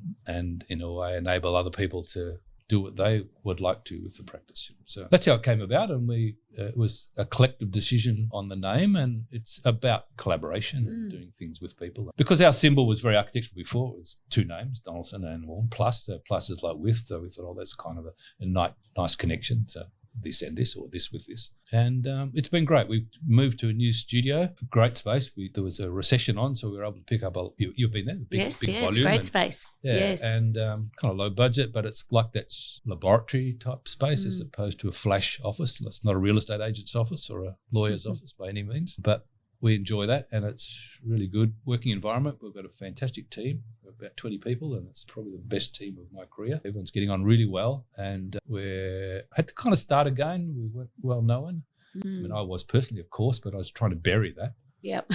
in a way enable other people to do what they would like to with the practice. So that's how it came about, and it was a collective decision on the name, and it's about collaboration and doing things with people. Because our symbol was very architectural before, it was two names, Donaldson and Warn, plus. So plus is like with, so we thought, that's kind of a nice connection. So this and this, or this with this. And it's been great. We moved to a new studio, a great space. There was a recession on, so we were able to pick up you've been there? Big volume. It's great space. Yeah, yes. And kind of low budget, but it's like that laboratory type space as opposed to a flash office. It's not a real estate agent's office or a lawyer's office by any means, but we enjoy that, and it's really good working environment. We've got a fantastic team, about 20 people, and it's probably the best team of my career. Everyone's getting on really well, and we had to kind of start again. We weren't well known. I mean, I was personally, of course, but I was trying to bury that. Yep.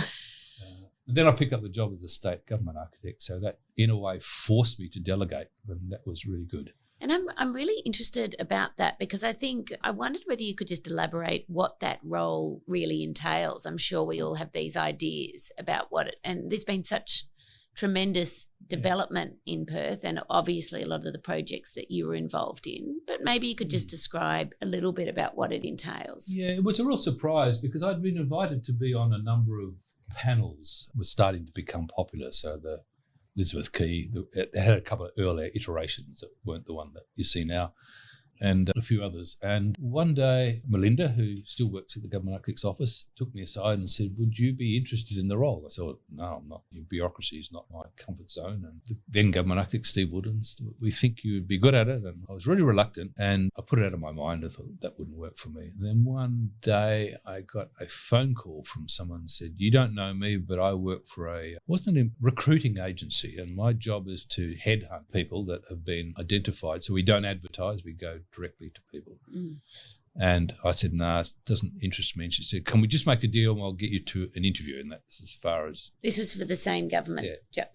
Then I picked up the job as a state government architect, so that in a way forced me to delegate, and that was really good. And I'm really interested about that, because I wondered whether you could just elaborate what that role really entails. I'm sure we all have these ideas about and there's been such tremendous development in Perth, and obviously a lot of the projects that you were involved in, but maybe you could just describe a little bit about what it entails. Yeah, it was a real surprise, because I'd been invited to be on a number of panels. It was starting to become popular, so the Elizabeth Key, it had a couple of earlier iterations that weren't the one that you see now. and a few others. And one day, Melinda, who still works at the Government Architect's office, took me aside and said, would you be interested in the role? I thought, no, I'm not. Bureaucracy is not my comfort zone. And the then Government Architect, Steve Woodens, we think you would be good at it. And I was really reluctant, and I put it out of my mind. I thought that wouldn't work for me. And then one day I got a phone call from someone who said, you don't know me, but I work for wasn't a recruiting agency, and my job is to headhunt people that have been identified. So we don't advertise, we go directly to people. And I said, no, it doesn't interest me. And she said, can we just make a deal and I'll get you to an interview? And that's as far as... This was for the same government,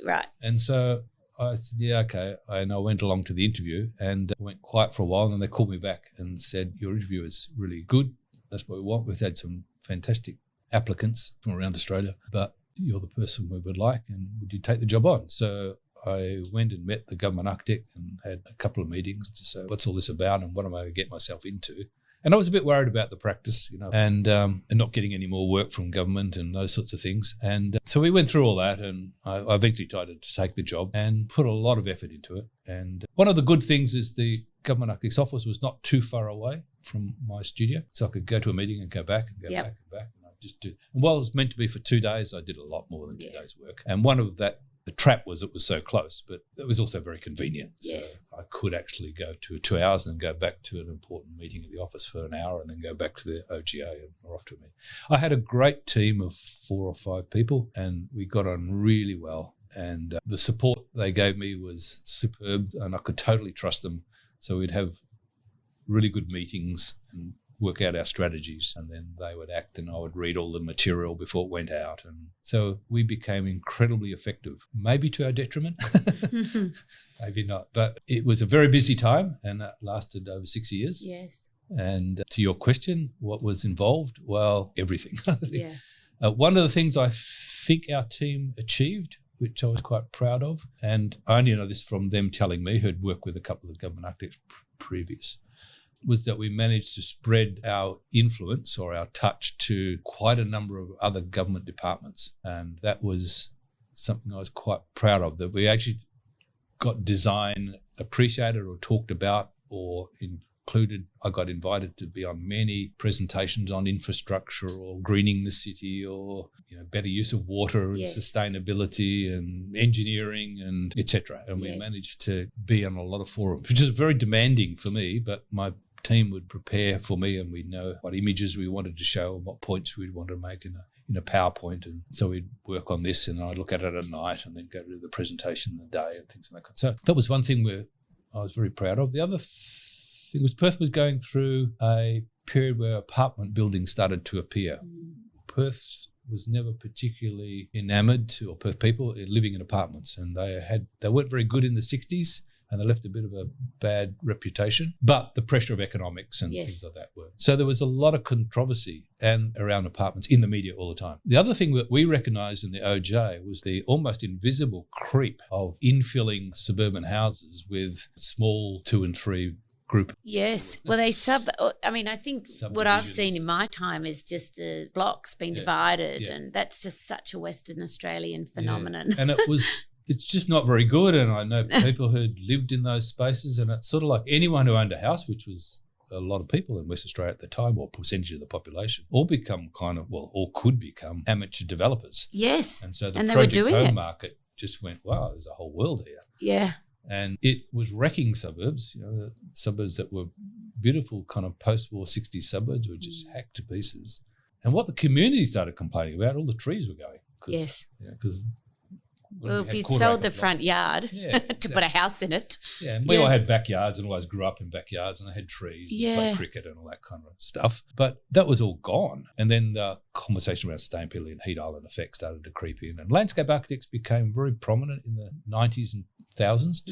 right. And so I said, yeah, okay. And I went along to the interview and went quiet for a while, and then they called me back and said, your interview is really good. That's what we want. We've had some fantastic applicants from around Australia, but you're the person we would like, and would you take the job on? So I went and met the government architect and had a couple of meetings to say, what's all this about and what am I going to get myself into? And I was a bit worried about the practice, and not getting any more work from government and those sorts of things. And so we went through all that, and I eventually decided to take the job and put a lot of effort into it. And one of the good things is the government architect's office was not too far away from my studio, so I could go to a meeting and go back and go back and back. And I just did. And while it was meant to be for 2 days, I did a lot more than 2 days' work. And one of that, the trap was it was so close, but it was also very convenient. Yes. So I could actually go to 2 hours and then go back to an important meeting at the office for an hour and then go back to the OGA and we're off to a meeting. I had a great team of 4 or 5 people, and we got on really well. And the support they gave me was superb, and I could totally trust them. So we'd have really good meetings and work out our strategies, and then they would act and I would read all the material before it went out. And so we became incredibly effective, maybe to our detriment, maybe not. But it was a very busy time, and that lasted over 6 years. Yes. And to your question, what was involved? Well, everything. Yeah. One of the things I think our team achieved, which I was quite proud of, and I only know this from them telling me, who'd worked with a couple of the government architects previous, was that we managed to spread our influence or our touch to quite a number of other government departments. And that was something I was quite proud of, that we actually got design appreciated or talked about or included. I got invited to be on many presentations on infrastructure or greening the city or better use of water and sustainability and engineering and etc. And we managed to be on a lot of forums, which is very demanding for me, but my team would prepare for me, and we'd know what images we wanted to show and what points we'd want to make in a PowerPoint. And so we'd work on this, and I'd look at it at night and then go to the presentation in the day and things like that. So that was one thing where I was very proud of. The other thing was Perth was going through a period where apartment buildings started to appear. Perth was never particularly enamoured to, or Perth people, living in apartments, and they weren't very good in the 60s. And they left a bit of a bad reputation. But the pressure of economics and things like that were. So there was a lot of controversy around apartments in the media all the time. The other thing that we recognised in the OJ was the almost invisible creep of infilling suburban houses with small 2 and 3 group. Yes. Well, I think what I've seen in my time is just the blocks being divided, and that's just such a Western Australian phenomenon. Yeah. And it's just not very good, and I know people who'd lived in those spaces, and it's sort of like anyone who owned a house, which was a lot of people in West Australia at the time, or percentage of the population, all become or could become amateur developers. Yes. And so the project home market just went, wow, there's a whole world here. Yeah. And it was wrecking suburbs, the suburbs that were beautiful kind of post-war 60s suburbs were just hacked to pieces. And what the community started complaining about, all the trees were going. Yes. Because if you sold the front yard to put a house in it. Yeah, and we all had backyards and always grew up in backyards, and I had trees and played cricket and all that kind of stuff. But that was all gone. And then the conversation around sustainability and heat island effect started to creep in. And landscape architects became very prominent in the 90s and thousands.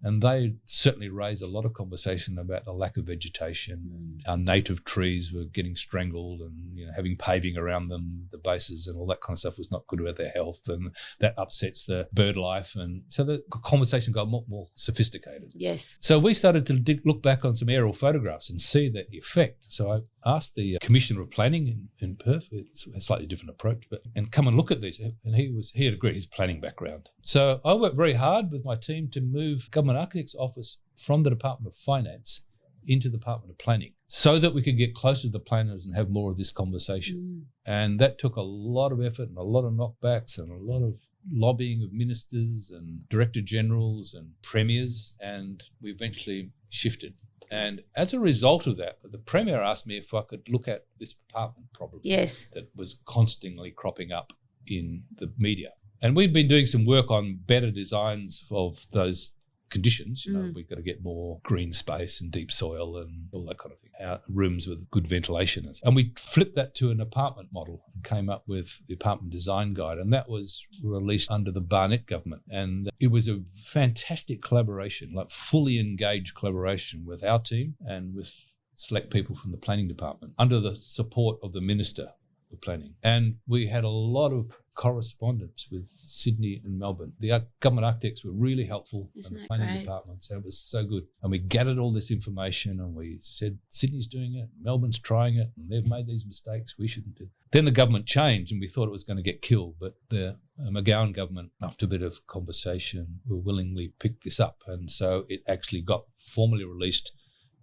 And they certainly raised a lot of conversation about the lack of vegetation. Our native trees were getting strangled, and having paving around them, the bases and all that kind of stuff was not good about their health, and that upsets the bird life. And so the conversation got more sophisticated. Yes. So we started to look back on some aerial photographs and see the effect. So I asked the Commissioner of Planning in Perth, it's a slightly different approach, and come and look at these. And he had agreed, his planning background. So I worked very hard with my team to move Government Architect's office from the Department of Finance into the Department of Planning so that we could get closer to the planners and have more of this conversation. And that took a lot of effort and a lot of knockbacks and a lot of lobbying of ministers and director generals and premiers, and we eventually shifted. And as a result of that, the Premier asked me if I could look at this apartment problem that was constantly cropping up in the media. And we'd been doing some work on better designs of those conditions. We've got to get more green space and deep soil and all that kind of thing. Our rooms with good ventilation. And we flipped that to an apartment model and came up with the apartment design guide. And that was released under the Barnett government. And it was a fantastic collaboration, like fully engaged collaboration with our team and with select people from the planning department under the support of the Minister of Planning. And we had a lot of correspondence with Sydney and Melbourne. The government architects were really helpful in the planning department, so it was so good. And we gathered all this information and we said, Sydney's doing it, Melbourne's trying it, and they've made these mistakes, we shouldn't do it. Then the government changed and we thought it was going to get killed, but the McGowan government, after a bit of conversation, will willingly pick this up. And so it actually got formally released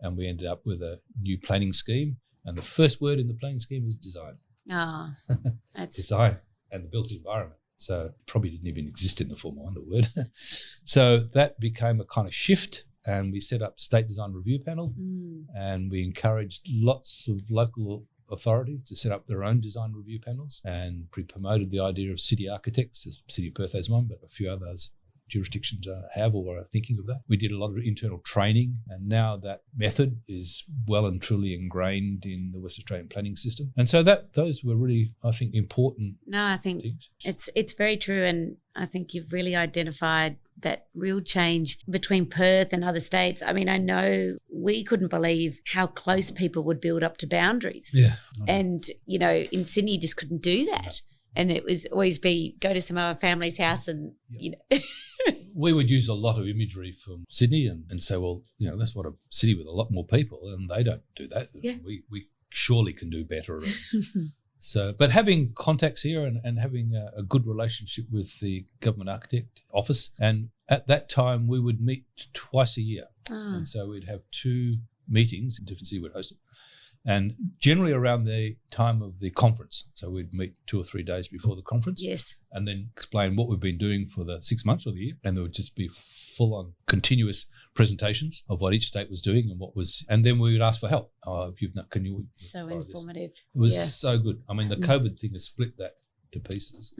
and we ended up with a new planning scheme. And the first word in the planning scheme is design. Oh, that's design and the built environment. So it probably didn't even exist in the formal underword. So that became a kind of shift, and we set up state design review panel and we encouraged lots of local authorities to set up their own design review panels, and we promoted the idea of city architects. The City of Perth has one, but a few others jurisdictions have or are thinking of that. We did a lot of internal training, and now that method is well and truly ingrained in the West Australian planning system. And so those were really, I think, important. No, I think things. It's very true, and I think you've really identified that real change between Perth and other states. I mean, I know we couldn't believe how close people would build up to boundaries. Yeah. And, in Sydney you just couldn't do that. No. And it was always go to some other family's house and, We would use a lot of imagery from Sydney and say, well, that's what a city with a lot more people, and they don't do that. Yeah. We surely can do better. So, but having contacts here and having a good relationship with the government architect office, and at that time we would meet twice a year. And so we'd have 2 meetings, different city would host it, and generally around the time of the conference. So we'd meet 2 or 3 days before the conference. Yes. And then explain what we've been doing for the 6 months of the year. And there would just be full-on continuous presentations of what each state was doing and what was, and then we would ask for help. Can you? So informative. This? It was so good. I mean, the COVID thing has split that to pieces,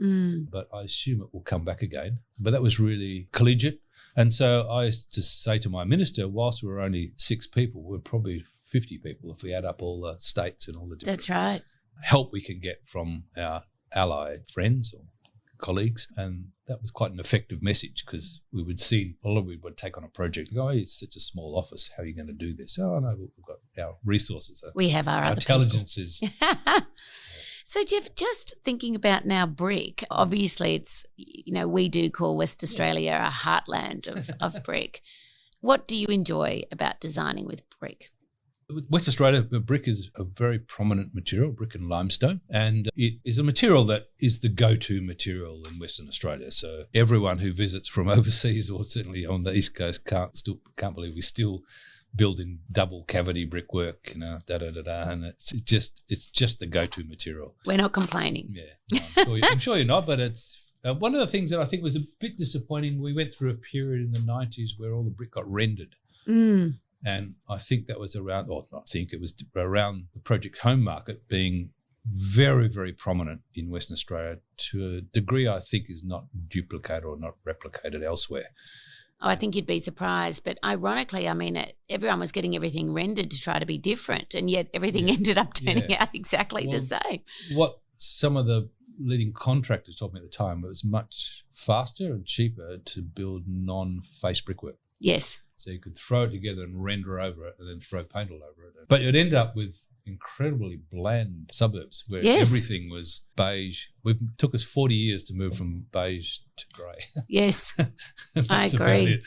but I assume it will come back again. But that was really collegiate. And so I used to say to my minister, whilst we were only 6 people, we're probably 50 people if we add up all the states and all the different That's right. help we can get from our allied friends or colleagues. And that was quite an effective message, because we would see a lot of people would take on a project and go, it's such a small office, how are you going to do this? Oh, no, we've got our resources. We have our other intelligences. So, Geoff, just thinking about now brick, obviously it's, we do call West Australia a heartland of brick. What do you enjoy about designing with brick? West Australia, brick is a very prominent material, brick and limestone, and it is a material that is the go-to material in Western Australia. So everyone who visits from overseas, or certainly on the East Coast, can't believe we still build in double cavity brickwork, and it's just the go-to material. We're not complaining. Yeah, no, I'm sure you're not, but it's one of the things that I think was a bit disappointing. We went through a period in the 90s where all the brick got rendered. And I think that was around the Project Home market being very, very prominent in Western Australia to a degree I think is not duplicated or not replicated elsewhere. Oh, I think you'd be surprised. But ironically, I mean, everyone was getting everything rendered to try to be different, and yet everything ended up turning out exactly the same. What some of the leading contractors told me at the time, it was much faster and cheaper to build non-face brickwork. Yes. So you could throw it together and render over it and then throw paint all over it. But it ended up with incredibly bland suburbs where everything was beige. It took us 40 years to move from beige to grey. Yes, I agree.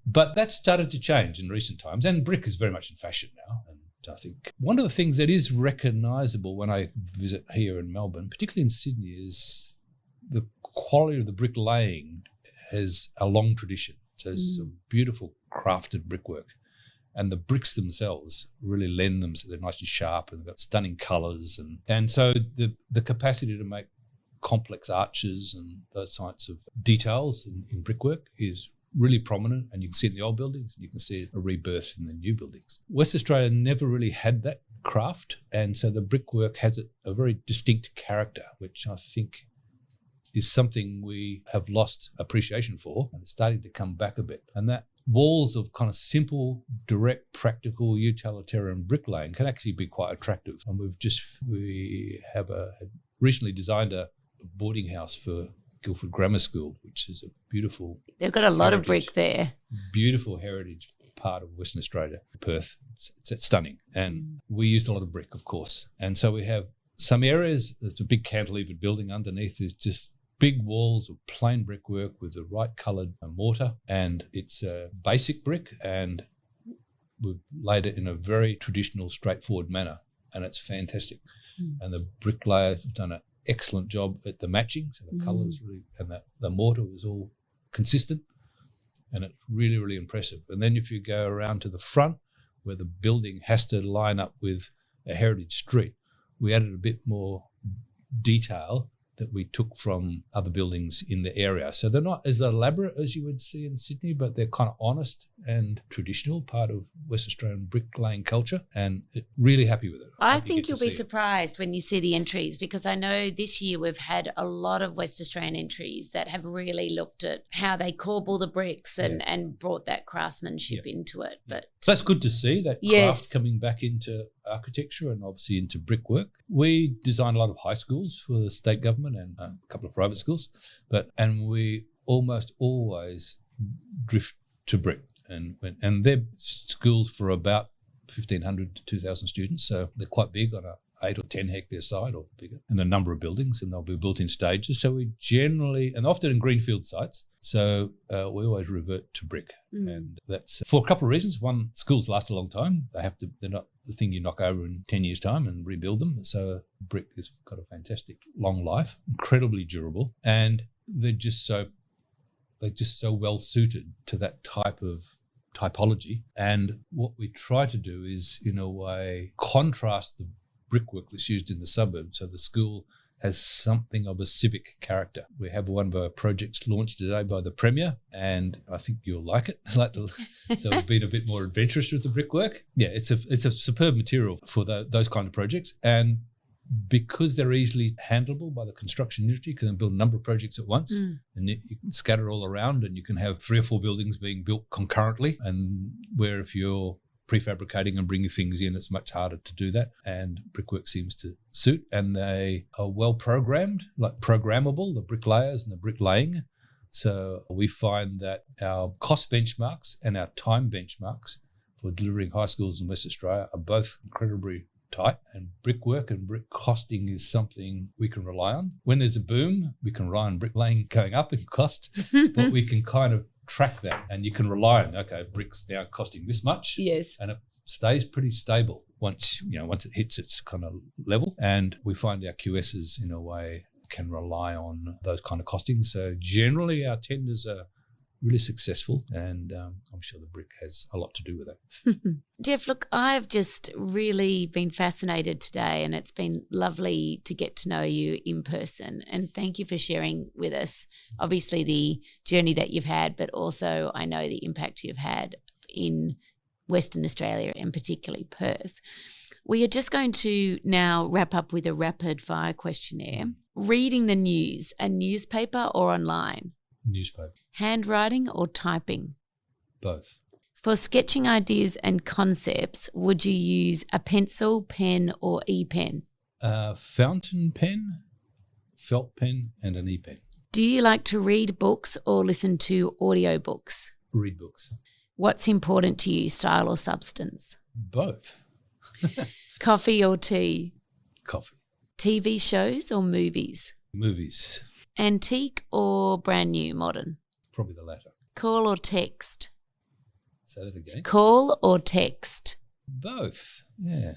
But that started to change in recent times, and brick is very much in fashion now. And I think one of the things that is recognisable when I visit here in Melbourne, particularly in Sydney, is the quality of the bricklaying has a long tradition. So it's some beautiful crafted brickwork. And the bricks themselves really lend them, so they're nice and sharp and they've got stunning colours. And so the capacity to make complex arches and those types of details in brickwork is really prominent, and you can see it in the old buildings and you can see a rebirth in the new buildings. West Australia never really had that craft, and so the brickwork has a very distinct character, which I think is something we have lost appreciation for, and it's starting to come back a bit. And that walls of kind of simple, direct, practical, utilitarian bricklaying can actually be quite attractive. And we have recently designed a boarding house for Guildford Grammar School, which is a beautiful... They've got a lot of brick there. Beautiful heritage part of Western Australia, Perth. It's stunning. And we used a lot of brick, of course. And so we have some areas, there's a big cantilevered building underneath, is just big walls of plain brickwork with the right coloured mortar, and it's a basic brick, and we've laid it in a very traditional, straightforward manner, and it's fantastic. And the bricklayers have done an excellent job at the matching, so the colours really, and the mortar was all consistent, and it's really, really impressive. And then if you go around to the front, where the building has to line up with a heritage street, we added a bit more detail that we took from other buildings in the area. So they're not as elaborate as you would see in Sydney, but they're kind of honest and traditional, part of West Australian bricklaying culture, and really happy with it. I think you'll be surprised when you see the entries, because I know this year we've had a lot of West Australian entries that have really looked at how they corbel the bricks and brought that craftsmanship into it. But so that's good to see, that craft coming back into architecture and obviously into brickwork. We design a lot of high schools for the state government and a couple of private schools, and we almost always drift to brick, and they're schools for about 1,500 to 2,000 students, so they're quite big on a 8 or 10 hectare site or bigger, and the number of buildings, and they'll be built in stages. So we generally, and often in greenfield sites, so we always revert to brick. And that's for a couple of reasons. One, schools last a long time. They're not the thing you knock over in 10 years' time and rebuild them. So brick has got a fantastic long life, incredibly durable, and they're just so well suited to that type of typology. And what we try to do is, in a way, contrast the brickwork that's used in the suburbs, so the school has something of a civic character. We have one of our projects launched today by the Premier, and I think you'll like it. So we've been a bit more adventurous with the brickwork. Yeah, it's a superb material for those kind of projects, and because they're easily handleable by the construction industry, you can build a number of projects at once, and you can scatter all around, and you can have 3 or 4 buildings being built concurrently, and where if you're prefabricating and bringing things in, it's much harder to do that, and brickwork seems to suit, and they are well programmed, like programmable, the bricklayers and the bricklaying. So we find that our cost benchmarks and our time benchmarks for delivering high schools in West Australia are both incredibly tight, and brickwork and brick costing is something we can rely on. When there's a boom, we can rely on bricklaying going up in cost, but we can kind of track that, and you can rely on, okay, bricks now costing this much, and it stays pretty stable once it hits its kind of level. And we find our QSs in a way can rely on those kind of costings. So generally our tenders are really successful, and I'm sure the brick has a lot to do with it. Geoff, look, I've just really been fascinated today, and it's been lovely to get to know you in person. And thank you for sharing with us, obviously, the journey that you've had, but also I know the impact you've had in Western Australia and particularly Perth. We are just going to now wrap up with a rapid fire questionnaire. Reading the news, a newspaper or online? Newspaper. Handwriting or typing? Both. For sketching ideas and concepts, would you use a pencil, pen or e-pen? Fountain pen, felt pen and an e-pen. Do you like to read books or listen to audiobooks? Read books. What's important to you, style or substance? Both. Coffee or tea? Coffee. TV shows or movies? Movies. Antique or brand new, modern? Probably the latter. Call or text? Say that again. Call or text? Both, yeah.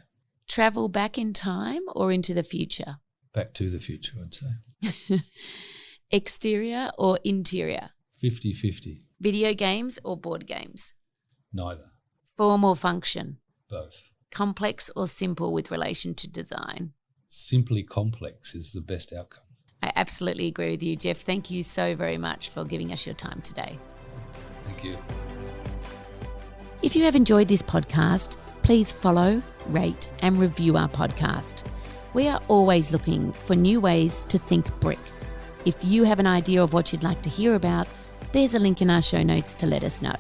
Travel back in time or into the future? Back to the future, I'd say. Exterior or interior? 50-50. Video games or board games? Neither. Form or function? Both. Complex or simple with relation to design? Simply complex is the best outcome. I absolutely agree with you, Geoff. Thank you so very much for giving us your time today. Thank you. If you have enjoyed this podcast, please follow, rate, and review our podcast. We are always looking for new ways to think brick. If you have an idea of what you'd like to hear about, there's a link in our show notes to let us know.